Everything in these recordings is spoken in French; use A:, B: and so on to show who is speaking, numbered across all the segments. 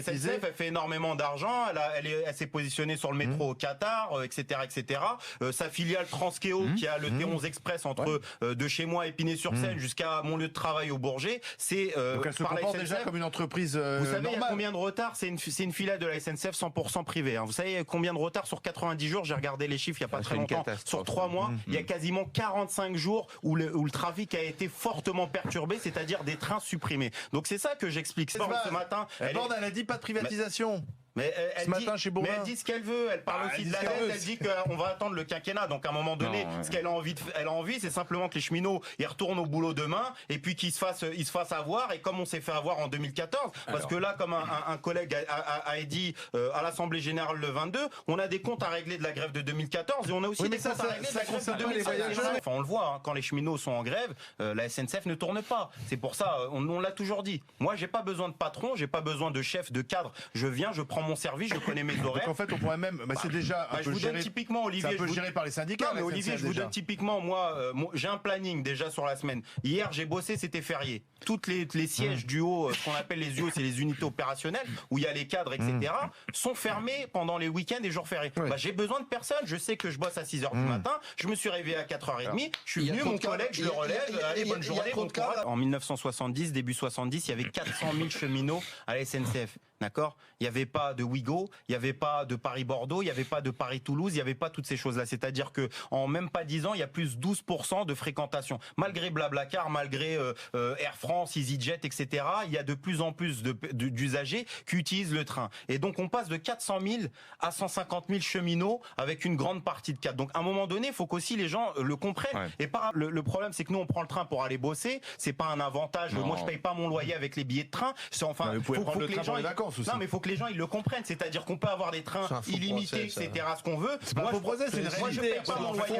A: privatisé.
B: La SNCF, elle fait énormément d'argent. Elle s'est positionnée sur le métro au Qatar, etc., etc. Sa filiale Transkéo, qui a le T11 Express entre de chez moi, Épinay-sur-Seine, jusqu'à mon lieu de travail au Bourget, c'est
A: donc elle se comporte déjà comme une entreprise
B: Vous savez,
A: normale.
B: il y a combien de retard? C'est une filiale de la SNCF 100% privée. Hein. Vous savez, il y a combien de retard sur 90 jours? J'ai regardé les chiffres il y a pas très longtemps. Sur 3 mois, il y a quasiment 45 jours où le trafic a été fortement perturbé, c'est-à-dire des trains supprimés. Donc c'est ça que j'explique. Ce matin,
A: elle a dit pas de privatisation.
B: Mais
A: ce matin chez Bourgoin.
B: Mais elle dit ce qu'elle veut. Elle parle aussi de la dette. Elle dit qu'on va attendre le quinquennat. Donc à un moment donné, ce qu'elle a envie, c'est simplement que les cheminots ils retournent au boulot demain et puis qu'ils se fassent avoir. Et comme on s'est fait avoir en 2014, parce que là, comme un collègue a dit à l'Assemblée générale le 22, on a des comptes à régler de la grève de 2014 et on a aussi des comptes à régler de la grève de 2016. Enfin, on le voit hein, quand les cheminots sont en grève, la SNCF ne tourne pas. C'est pour ça, on l'a toujours dit. Moi, j'ai pas besoin de patron, j'ai pas besoin de chef, de cadre. Je viens, je prends mon service, je connais mes horaires.
A: Donc en fait, on pourrait même, c'est déjà un peu géré.
B: Typiquement, Olivier,
A: c'est un peu géré par les syndicats.
B: Non, mais Olivier, je vous donne typiquement, moi, j'ai un planning déjà sur la semaine. Hier, j'ai bossé, c'était férié. Toutes les sièges du haut, ce qu'on appelle les UO, c'est les unités opérationnelles, où il y a les cadres, etc., sont fermés pendant les week-ends et jours fériés. J'ai besoin de personne. Je sais que je bosse à 6h du matin. Je Je me suis réveillé à 4h30. Je suis venu, mon collègue, je le relève. Allez, bonne journée, bon courage. En 1970, début 70, il y avait 400 000 cheminots à la SNCF. D'accord? Il n'y avait pas de Ouigo, il n'y avait pas de Paris-Bordeaux, il n'y avait pas de Paris-Toulouse, il n'y avait pas toutes ces choses-là. C'est-à-dire que en même pas 10 ans, il y a plus 12% de fréquentation. Malgré Blablacar, malgré Air France, EasyJet, etc., il y a de plus en plus d'usagers qui utilisent le train. Et donc on passe de 400 000 à 150 000 cheminots avec une grande partie de cadres. Donc à un moment donné, il faut qu'aussi les gens le comprennent. Ouais. Et le problème, c'est que nous on prend le train pour aller bosser. C'est pas un avantage. Non. Moi, je paye pas mon loyer avec les billets de train. C'est enfin.
A: Vous pouvez prendre le train pour les vacances.
B: Non, mais il faut que les gens ils le comprennent. C'est-à-dire qu'on peut avoir des trains illimités, etc. Ce qu'on veut.
A: C'est pas un faux procès, c'est une réalité.
B: Moi, je paye pas mon loyer.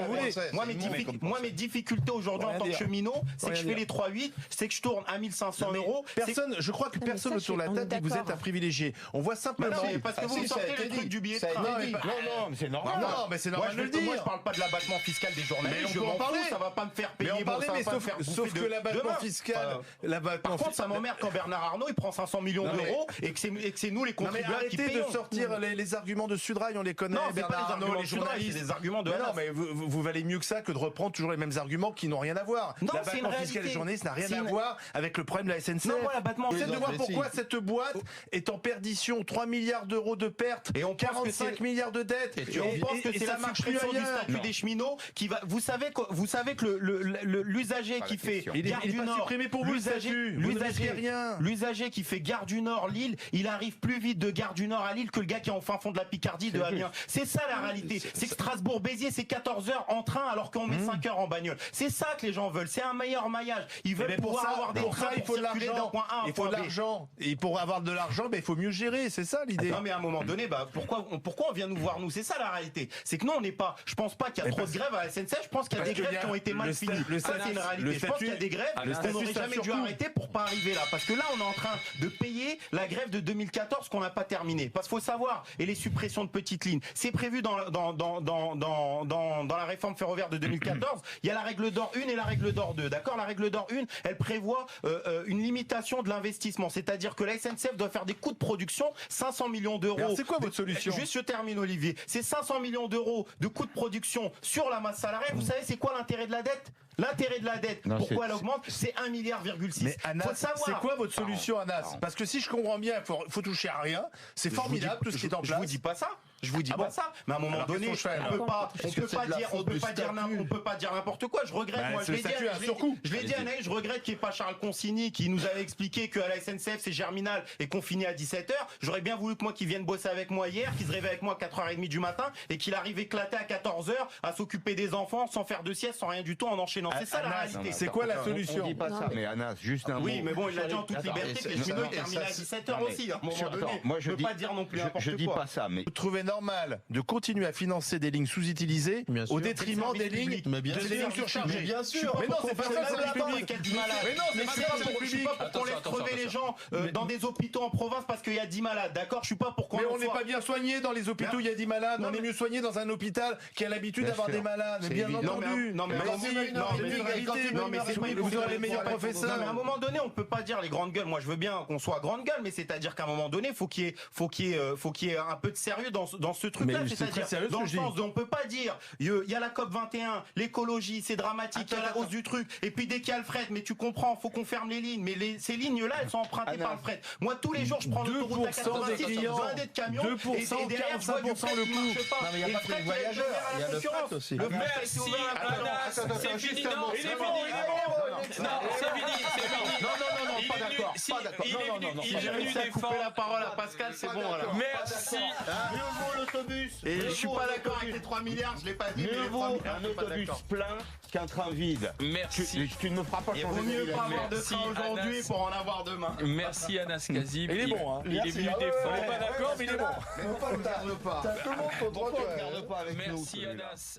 B: Moi, mes difficultés aujourd'hui en tant que cheminot, c'est que je fais les 3-8, c'est que je tourne à 1500 €.
A: Personne, je crois que personne autour de la table dit que vous êtes un privilégié. On voit simplement.
B: Parce que vous sortez le truc du billet de train.
A: Non, mais c'est normal. Non, mais c'est normal de le dire.
B: Moi, je parle pas de l'abattement fiscal des journalistes. Je m'en fous, ça va pas me faire payer.
A: Sauf que l'abattement fiscal.
B: Par contre, ça m'emmerde quand Bernard Arnault il prend 500 millions d'euros et que c'est nous les contribuables qui payons.
A: Arrêtez de sortir les arguments de Sudrail, on les connaît.
B: Non, Bernard Arnault, les journalistes, c'est des arguments de.
A: Non, mais vous valez mieux que ça que de reprendre toujours les mêmes arguments qui n'ont rien à voir. L'abattement fiscal des journalistes n'a rien à voir avec le problème de la SNCF.
B: Non, moi, l'abattement.
A: C'est de voir pourquoi cette boîte est en perdition, 3 milliards d'euros de pertes, et on 45 milliards de dettes.
B: Et on pense que c'est la suppression du statut des cheminots qui va. Vous savez que l'usager qui fait Gare du Nord,
A: supprimé pour vous
B: l'usager qui fait Gare du Nord Lille, il arrive plus vite de Gare du Nord à Lille que le gars qui est en fin fond de la Picardie de Amiens. C'est ça la réalité. C'est que Strasbourg-Béziers c'est 14 heures en train alors qu'on met 5 heures en bagnole. C'est ça que les gens veulent. C'est un meilleur maillage. Ils veulent pouvoir avoir des trains
A: il faut de l'argent. Il faut de l'argent. Et pour avoir de l'argent, il faut mieux gérer. C'est ça l'idée.
B: Non mais à un moment donné, pourquoi on vient nous voir nous? C'est ça la réalité. C'est que nous on n'est pas. Je pense pas qu'il y a trop de grèves à la SNCF. Je pense qu'il y a des grèves qui ont été mal finies. Ça c'est une réalité. Je pense qu'il y a des grèves qu'on n'aurait jamais dû arrêter pour pas arriver là. Parce que là on est en train de payer la grève de 2014 qu'on n'a pas terminée. Parce qu'il faut savoir, et les suppressions de petites lignes, c'est prévu dans la réforme ferroviaire de 2014. Il y a la règle d'or 1 et la règle d'or 2. D'accord? La règle d'or 1, elle prévoit une limitation de l'investissement. C'est-à-dire que la SNCF doit faire des coûts de production 500 millions d'euros.
A: C'est quoi votre solution?
B: Juste je termine Olivier. C'est 500 millions d'euros de coûts de production sur la masse salariale. Vous savez c'est quoi l'intérêt de la dette? L'intérêt de la dette, pourquoi elle augmente? C'est 1,6 milliard.
A: Mais Anas, c'est quoi votre solution, Anas? Parce que si je comprends bien, faut toucher à rien. C'est formidable tout ce qui est en place.
B: Je vous dis pas ça. Je vous dis pas ça, mais à un moment donné, on peut pas dire n'importe quoi. Je regrette, moi, je l'ai dit à Naïs, je regrette qu'il n'y ait pas Charles Consigny qui nous avait expliqué qu'à la SNCF c'est Germinal et qu'on finit à 17h. J'aurais bien voulu que moi qu'il vienne bosser avec moi hier, qu'il se réveille avec moi à 4h30 du matin et qu'il arrive éclaté à 14h à s'occuper des enfants sans faire de sieste, sans rien du tout, en enchaînant. C'est ça la réalité.
A: C'est quoi la solution?
C: On dit pas ça, mais Anas, juste un mot.
B: Oui, mais bon, il l'a dit en toute liberté que les cheminots terminent à 17h aussi. À un moment donné, je peux pas dire non plus n'importe quoi.
C: Je dis pas ça, mais
A: vous trouvez normal de continuer à financer des lignes sous-utilisées au détriment des lignes surchargées.
D: Bien sûr.
A: Mais non, c'est pas ça, c'est le public.
B: Mais non, c'est pas ça. Je suis pas pour laisser crever les gens dans des hôpitaux en province parce qu'il y a 10 malades. D'accord, je suis pas pour qu'on.
A: Mais on n'est pas bien soigné dans les hôpitaux, il y a 10 malades. On est mieux soigné dans un hôpital qui a l'habitude d'avoir des malades. Mais bien entendu.
B: Non, mais
A: vous aurez les meilleurs professeurs.
B: Non, mais à un moment donné, on peut pas dire les grandes gueules. Moi, je veux bien qu'on soit grande gueule, mais c'est-à-dire qu'à un moment donné, faut qu'il y ait un peu de sérieux dans ce truc-là. C'est-à-dire dans le sens où on peut pas dire il y a la COP 21, l'écologie, c'est dramatique, il y a la hausse du truc, et puis dès qu'il y a le fret, mais tu comprends, faut qu'on ferme les lignes. Mais ces lignes-là, elles sont empruntées par le fret. Moi, tous les jours, je prends l'autoroute à 86, blindé de camions, et derrière, je vois du fret qui marche pas.
D: Non, mais il y a pas que les voyageurs, il y a le fret aussi.
E: Merci, Anas, c'est fini. Non, c'est fini. Non, c'est fini.
C: Non, pas d'accord.
E: Il est venu défendre
B: la parole à Pascal, c'est bon, voilà.
E: Merci.
D: Mieux vaut l'autobus.
B: Et je suis pas d'accord avec les 3 milliards, je l'ai pas dit, mais
C: Mieux
B: les
C: vaut
B: 3 milliards,
C: un
B: je suis pas
C: autobus
B: d'accord.
C: plein qu'un train vide.
E: Merci.
C: Tu ne me feras pas
B: Il vaut
C: changer
B: mieux
C: d'avis.
B: pas avoir de
E: Merci,
B: train aujourd'hui
E: Anas.
B: pour en avoir demain.
E: Merci Anas Kazib.
A: Il est bon, hein.
E: Il est venu défendre.
A: Pas d'accord, mais il est bon.
D: Tout le monde contre toi.
C: Ne regarde pas avec nous.
E: Merci Anas.